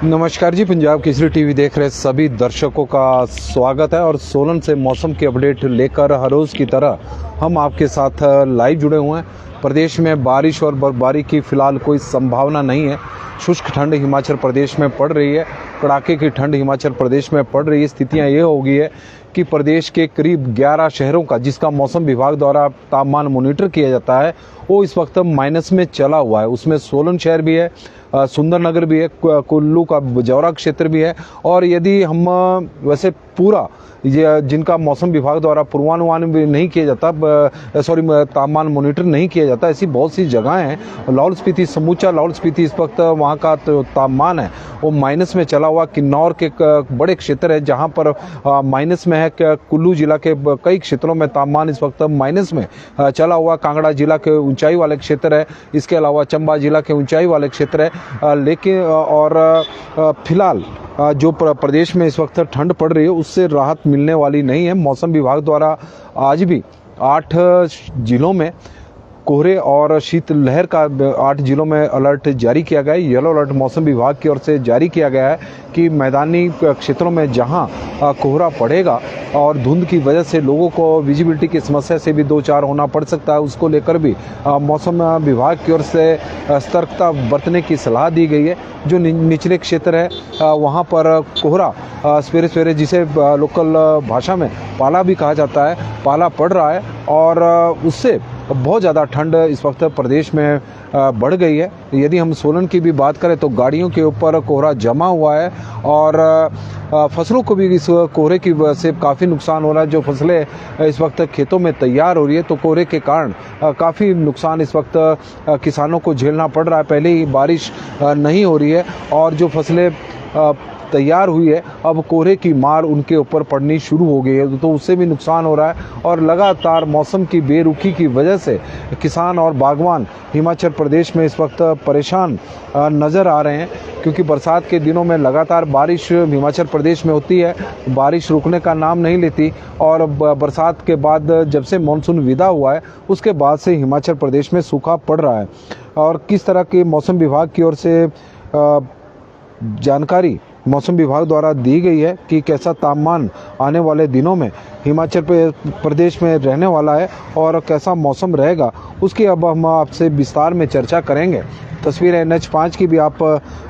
नमस्कार जी, पंजाब केसरी टीवी देख रहे सभी दर्शकों का स्वागत है। और सोलन से मौसम की अपडेट लेकर हर रोज़ की तरह हम आपके साथ लाइव जुड़े हुए हैं। प्रदेश में बारिश और बर्फबारी की फ़िलहाल कोई संभावना नहीं है। शुष्क ठंड हिमाचल प्रदेश में पड़ रही है, कड़ाके की ठंड हिमाचल प्रदेश में पड़ रही है। स्थितियाँ ये हो गई है कि प्रदेश के करीब 11 शहरों का जिसका मौसम विभाग द्वारा तापमान मॉनिटर किया जाता है वो इस वक्त माइनस में चला हुआ है। उसमें सोलन शहर भी है, सुंदरनगर भी है, कुल्लू का बजौरा क्षेत्र भी है। और यदि हम वैसे पूरा ये जिनका मौसम विभाग द्वारा पूर्वानुमान भी नहीं किया जाता, तापमान मॉनिटर नहीं किया जाता, ऐसी बहुत सी जगहें हैं। लाहौल स्पीति, समूचा लाहौल स्पीति इस वक्त वहाँ का तापमान है वो माइनस में चला हुआ। किन्नौर के बड़े क्षेत्र है जहाँ पर माइनस में है। कुल्लू जिला के कई क्षेत्रों में तापमान इस वक्त माइनस में चला हुआ। कांगड़ा जिला के ऊंचाई वाले क्षेत्र है, इसके अलावा चंबा जिला के ऊंचाई वाले क्षेत्र है। लेकिन और फिलहाल जो प्रदेश में इस वक्त ठंड पड़ रही है उससे राहत मिलने वाली नहीं है। मौसम विभाग द्वारा आज भी 8 जिलों में कोहरे और शीतलहर का 8 जिलों में अलर्ट जारी किया गया है। येलो अलर्ट मौसम विभाग की ओर से जारी किया गया है कि मैदानी क्षेत्रों में जहां कोहरा पड़ेगा और धुंध की वजह से लोगों को विजिबिलिटी की समस्या से भी दो चार होना पड़ सकता है, उसको लेकर भी मौसम विभाग की ओर से सतर्कता बरतने की सलाह दी गई है। जो निचले क्षेत्र है वहाँ पर कोहरा सवेरे सवेरे, जिसे लोकल भाषा में पाला भी कहा जाता है, पाला पड़ रहा है और उससे बहुत ज़्यादा ठंड इस वक्त प्रदेश में बढ़ गई है। यदि हम सोलन की भी बात करें तो गाड़ियों के ऊपर कोहरा जमा हुआ है और फसलों को भी इस कोहरे की वजह से काफ़ी नुकसान हो रहा है। जो फसलें इस वक्त खेतों में तैयार हो रही है तो कोहरे के कारण काफ़ी नुकसान इस वक्त किसानों को झेलना पड़ रहा है। पहले ही बारिश नहीं हो रही है और जो फसलें तैयार हुई है अब कोहरे की मार उनके ऊपर पड़नी शुरू हो गई है तो उससे भी नुकसान हो रहा है। और लगातार मौसम की बेरुखी की वजह से किसान और बागवान हिमाचल प्रदेश में इस वक्त परेशान नज़र आ रहे हैं, क्योंकि बरसात के दिनों में लगातार बारिश हिमाचल प्रदेश में होती है, बारिश रुकने का नाम नहीं लेती। और बरसात के बाद जब से मानसून विदा हुआ है उसके बाद से हिमाचल प्रदेश में सूखा पड़ रहा है। और किस तरह के मौसम विभाग की ओर से जानकारी मौसम विभाग द्वारा दी गई है कि कैसा तापमान आने वाले दिनों में हिमाचल प्रदेश में रहने वाला है और कैसा मौसम रहेगा, उसकी अब हम आपसे विस्तार में चर्चा करेंगे। तस्वीरें NH5 की भी आप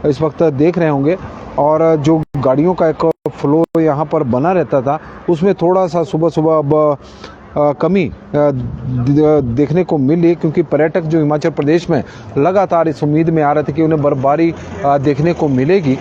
इस वक्त देख रहे होंगे और जो गाड़ियों का एक फ्लो यहाँ पर बना रहता था उसमें थोड़ा सा सुबह सुबह अब कमी देखने को मिली, क्योंकि पर्यटक जो हिमाचल प्रदेश में लगातार इस उम्मीद में आ रहे थे कि उन्हें बर्फबारी देखने को मिलेगी,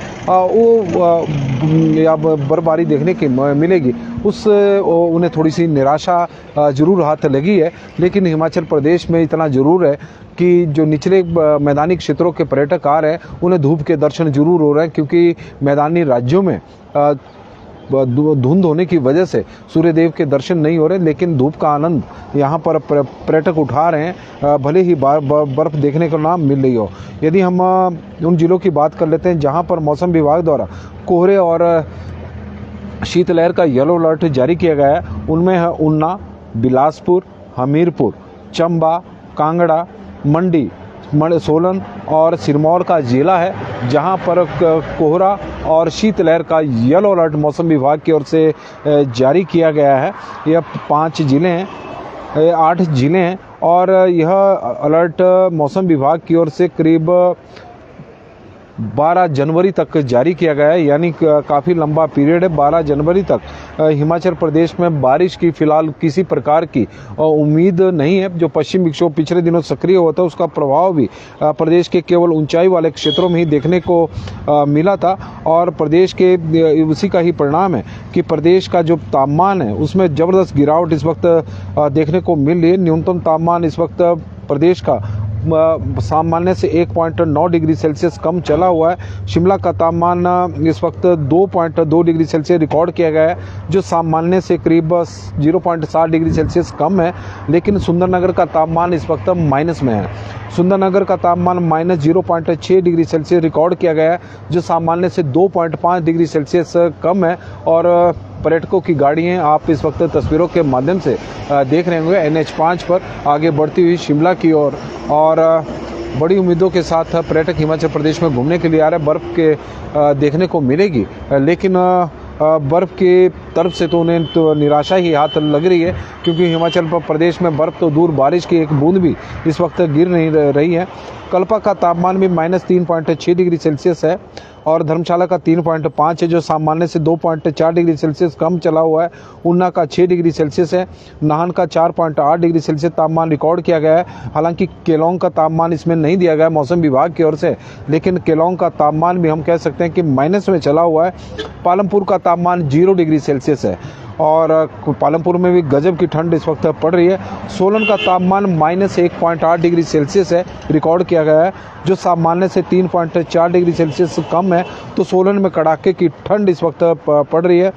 या बर्फबारी देखने की मिलेगी, उन्हें थोड़ी सी निराशा जरूर हाथ लगी है। लेकिन हिमाचल प्रदेश में इतना ज़रूर है कि जो निचले मैदानी क्षेत्रों के पर्यटक आ रहे हैं उन्हें धूप के दर्शन जरूर हो रहे हैं, क्योंकि मैदानी राज्यों में धुंध होने की वजह से सूर्यदेव के दर्शन नहीं हो रहे, लेकिन धूप का आनंद यहाँ पर पर्यटक उठा रहे हैं, भले ही बर्फ देखने को ना मिल रही हो। यदि हम उन जिलों की बात कर लेते हैं जहाँ पर मौसम विभाग द्वारा कोहरे और शीतलहर का येलो अलर्ट जारी किया गया है, उनमें है ऊना, बिलासपुर, हमीरपुर, चंबा, कांगड़ा, मंडी, सोलन और सिरमौर का जिला है जहां पर कोहरा और शीतलहर का येलो अलर्ट मौसम विभाग की ओर से जारी किया गया है। यह 5 जिले हैं, 8 जिले हैं और यह अलर्ट मौसम विभाग की ओर से करीब 12 जनवरी तक जारी किया गया है, यानी काफ़ी लंबा पीरियड है। 12 जनवरी तक हिमाचल प्रदेश में बारिश की फिलहाल किसी प्रकार की उम्मीद नहीं है। जो पश्चिम विक्षोभ पिछले दिनों सक्रिय हुआ था उसका प्रभाव भी प्रदेश के केवल ऊंचाई वाले क्षेत्रों में ही देखने को मिला था, और प्रदेश के उसी का ही परिणाम है कि प्रदेश का जो तापमान है उसमें ज़बरदस्त गिरावट इस वक्त देखने को मिल रही है। न्यूनतम तापमान इस वक्त प्रदेश का सामान्य से 1.9 डिग्री सेल्सियस कम चला हुआ है। शिमला का तापमान इस वक्त 2.2 डिग्री सेल्सियस रिकॉर्ड किया गया है, जो सामान्य से करीब 0.7 डिग्री सेल्सियस कम है। लेकिन सुंदरनगर का तापमान इस वक्त माइनस में है। सुंदरनगर का तापमान -0.6 डिग्री सेल्सियस रिकॉर्ड किया गया है, जो सामान्य से 2.5 डिग्री सेल्सियस कम है। और पर्यटकों की गाड़ियाँ आप इस वक्त तस्वीरों के माध्यम से देख रहे होंगे NH5 पर आगे बढ़ती हुई शिमला की ओर, और बड़ी उम्मीदों के साथ पर्यटक हिमाचल प्रदेश में घूमने के लिए आ रहे हैं। बर्फ़ के देखने को मिलेगी, लेकिन बर्फ़ की तरफ से तो उन्हें तो निराशा ही हाथ लग रही है, क्योंकि हिमाचल प्रदेश में बर्फ़ तो दूर, बारिश की एक बूंद भी इस वक्त गिर नहीं रही है। कल्पा का तापमान भी -3.6 डिग्री सेल्सियस है, और धर्मशाला का 3.5 है, जो सामान्य से 2.4 डिग्री सेल्सियस कम चला हुआ है। ऊना का 6 डिग्री सेल्सियस है। नाहन का 4.8 डिग्री सेल्सियस तापमान रिकॉर्ड किया गया है। हालांकि केलोंग का तापमान इसमें नहीं दिया गया है मौसम विभाग की ओर से, लेकिन केलोंग का तापमान भी हम कह सकते हैं कि माइनस में चला हुआ है। पालमपुर का तापमान 0 डिग्री सेल्सियस है, और पालमपुर में भी गजब की ठंड इस वक्त पड़ रही है। सोलन का तापमान -1.8 डिग्री सेल्सियस है, रिकॉर्ड किया गया है, जो सामान्य से 3.4 डिग्री सेल्सियस कम है। तो सोलन में कड़ाके की ठंड इस वक्त पड़ रही है।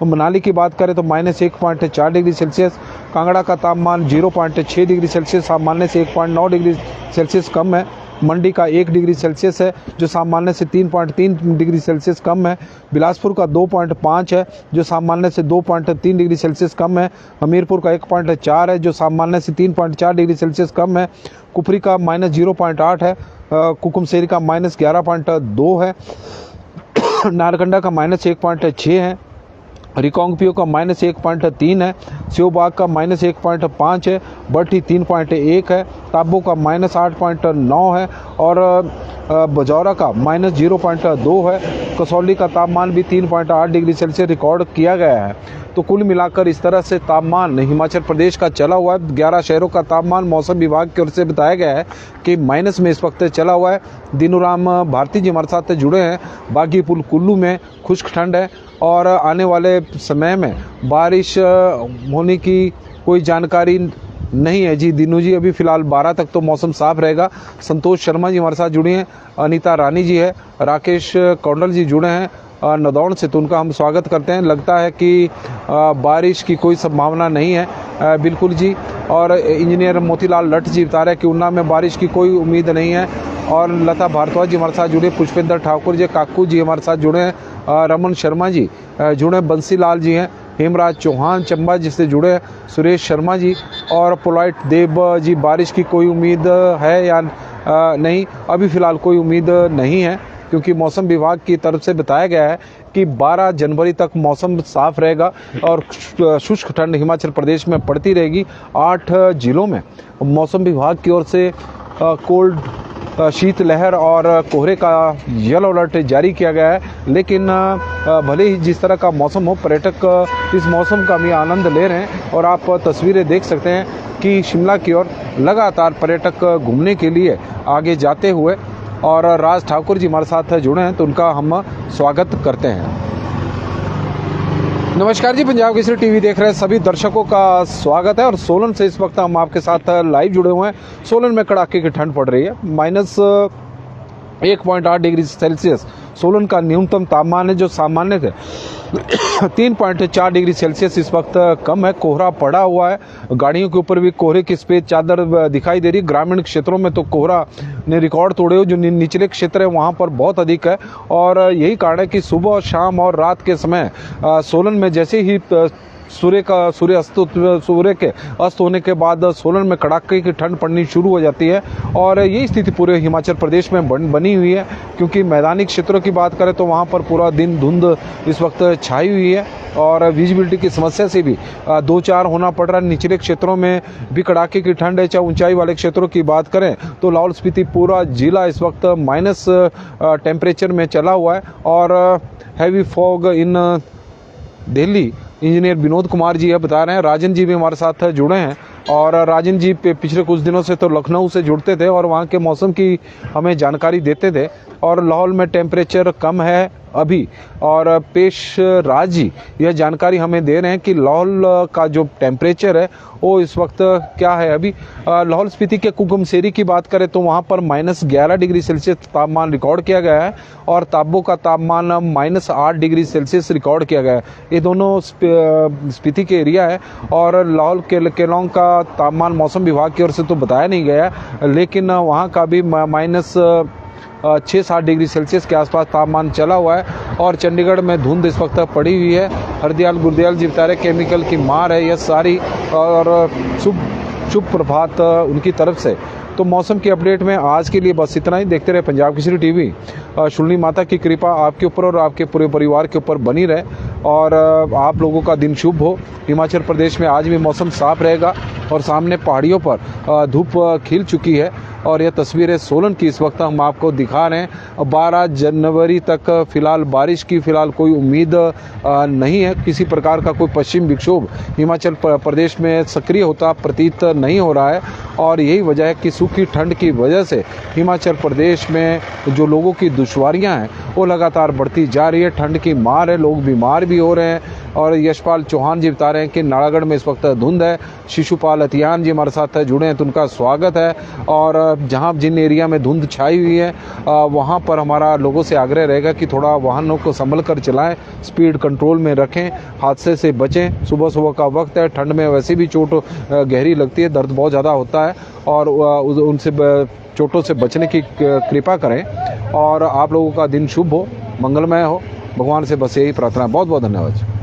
मनाली की बात करें तो -1.4 डिग्री सेल्सियस। कांगड़ा का तापमान 0.6 डिग्री सेल्सियस, सामान्य से 1.9 डिग्री सेल्सियस कम है। मंडी का 1 डिग्री सेल्सियस है, जो सामान्य से 3.3 डिग्री सेल्सियस कम है। बिलासपुर का 2.5 है, जो सामान्य से 2.3 डिग्री सेल्सियस कम है। हमीरपुर का 1.4 है, जो सामान्य से 3.4 डिग्री सेल्सियस कम है। कुफरी का -0.8 है। कुकुमसेरी का -11.2 है। नारकंडा का -1.6 है। रिकांगपियो का -1.3 है। सेवबाग का -1.5 है। बट्टी 3.1 है। ताबो का -8.9 है, और बजौरा का -0.2 है। कसौली का तापमान भी 3.8 डिग्री सेल्सियस रिकॉर्ड किया गया है। तो कुल मिलाकर इस तरह से तापमान हिमाचल प्रदेश का चला हुआ है। 11 शहरों का तापमान मौसम विभाग की ओर से बताया गया है कि माइनस में इस वक्त चला हुआ है। दिनूराम भारती जी हमारे साथ जुड़े हैं। बागी पुल कुल्लू में खुश्क ठंड है, और आने वाले समय में बारिश होने की कोई जानकारी नहीं है जी। दिनू जी, अभी फिलहाल 12 तक तो मौसम साफ रहेगा। संतोष शर्मा जी हमारे साथ जुड़े हैं। अनीता रानी जी है। राकेश कौंडल जी जुड़े हैं नदौन से, तो उनका हम स्वागत करते हैं। लगता है कि बारिश की कोई संभावना नहीं है बिल्कुल जी। और इंजीनियर मोतीलाल लठ जी बता रहे हैं कि ऊना में बारिश की कोई उम्मीद नहीं है। और लता भारद्वाज जी हमारे साथ जुड़े, पुष्पेंद्र ठाकुर जी, काकू जी हमारे साथ जुड़े हैं, रमन शर्मा जी जुड़े, बंसी लाल जी हैं, हेमराज चौहान चंबा जी से जुड़े, सुरेश शर्मा जी और पोलाइट देव जी। बारिश की कोई उम्मीद है या नहीं? अभी फ़िलहाल कोई उम्मीद नहीं है, क्योंकि मौसम विभाग की तरफ से बताया गया है कि 12 जनवरी तक मौसम साफ रहेगा और शुष्क ठंड हिमाचल प्रदेश में पड़ती रहेगी। 8 जिलों में मौसम विभाग की ओर से कोल्ड शीतलहर और कोहरे का येलो अलर्ट जारी किया गया है। लेकिन भले ही जिस तरह का मौसम हो, पर्यटक इस मौसम का भी आनंद ले रहे हैं। और आप तस्वीरें देख सकते हैं कि शिमला की ओर लगातार पर्यटक घूमने के लिए आगे जाते हुए, और राज ठाकुर जी हमारे साथ जुड़े हैं, तो उनका हम स्वागत करते हैं। नमस्कार जी, पंजाब केसरी टीवी देख रहे हैं सभी दर्शकों का स्वागत है। और सोलन से इस वक्त हम आपके साथ लाइव जुड़े हुए हैं। सोलन में कड़ाके की ठंड पड़ रही है। -1.8 डिग्री सेल्सियस सोलन का न्यूनतम तापमान है, जो सामान्य थे 3.4 डिग्री सेल्सियस इस वक्त कम है। कोहरा पड़ा हुआ है, गाड़ियों के ऊपर भी कोहरे की सफेद चादर दिखाई दे रही है। ग्रामीण क्षेत्रों में तो कोहरा ने रिकॉर्ड तोड़े हो, जो निचले क्षेत्र है वहाँ पर बहुत अधिक है। और यही कारण है कि सुबह, शाम और रात के समय सोलन में जैसे ही सूर्य के अस्त होने के बाद सोलन में कड़ाके की ठंड पड़नी शुरू हो जाती है। और यही स्थिति पूरे हिमाचल प्रदेश में बनी हुई है, क्योंकि मैदानी क्षेत्रों की बात करें तो वहाँ पर पूरा दिन धुंध इस वक्त छाई हुई है। और विजिबिलिटी की समस्या से भी 2-4 होना पड़ रहा है। निचले क्षेत्रों में भी कड़ाके की ठंड है। चाहे ऊंचाई वाले क्षेत्रों की बात करें तो लाहौल स्पीति पूरा जिला इस वक्त माइनस टेम्परेचर में चला हुआ है और heavy fog in Delhi. Engineer Vinod Kumar ji बता रहे हैं। राजन जी भी हमारे साथ जुड़े हैं और राजन जी पिछले कुछ दिनों से तो लखनऊ से जुड़ते थे और वहाँ के मौसम की हमें जानकारी देते थे और लाहौल में टेम्परेचर कम है अभी। और पेश राज जी यह जानकारी हमें दे रहे हैं कि लाहौल का जो टेम्परेचर है वो इस वक्त क्या है अभी। लाहौल स्पीति के कुकुमसेरी की बात करें तो वहाँ पर -11 डिग्री सेल्सियस तापमान रिकॉर्ड किया गया है और ताबो का तापमान -8 डिग्री सेल्सियस रिकॉर्ड किया गया है। ये दोनों स्पीति के एरिया है और लाहौल केलोंग का तापमान मौसम विभाग की ओर से तो बताया नहीं गया है, लेकिन वहाँ का भी -6-7 डिग्री सेल्सियस के आसपास तापमान चला हुआ है। और चंडीगढ़ में धुंध इस वक्त पड़ी हुई है। हरदयाल गुरदयाल जी बता रहे केमिकल की मार है यह सारी। और शुभ प्रभात उनकी तरफ से। तो मौसम की अपडेट में आज के लिए बस इतना ही। देखते रहे पंजाब केसरी टीवी। शुलनी माता की कृपा आपके ऊपर और आपके पूरे परिवार के ऊपर बनी रहे और आप लोगों का दिन शुभ हो। हिमाचल प्रदेश में आज भी मौसम साफ रहेगा और सामने पहाड़ियों पर धूप खिल चुकी है और यह तस्वीरें सोलन की इस वक्त हम आपको दिखा रहे हैं। 12 जनवरी तक फिलहाल बारिश की कोई उम्मीद नहीं है। किसी प्रकार का कोई पश्चिम विक्षोभ हिमाचल प्रदेश में सक्रिय होता प्रतीत नहीं हो रहा है और यही वजह है कि सूखी ठंड की वजह से हिमाचल प्रदेश में जो लोगों की दुश्वारियां हैं वो लगातार बढ़ती जा रही है। ठंड की मार है, लोग बीमार भी हो रहे हैं। और यशपाल चौहान जी बता रहे हैं कि नालागढ़ में इस वक्त धुंध है। शिशुपाल अतियान जी हमारे साथ जुड़े हैं तो उनका स्वागत है। और जहां जिन एरिया में धुंध छाई हुई है वहां पर हमारा लोगों से आग्रह रहेगा कि थोड़ा वाहनों को संभल कर चलाएं, स्पीड कंट्रोल में रखें, हादसे से बचें। सुबह का वक्त है, ठंड में वैसे भी चोट गहरी लगती है, दर्द बहुत ज़्यादा होता है और उनसे चोटों से बचने की कृपा करें। और आप लोगों का दिन शुभ हो, मंगलमय हो। भगवान से बस यही प्रार्थना है। बहुत बहुत धन्यवाद।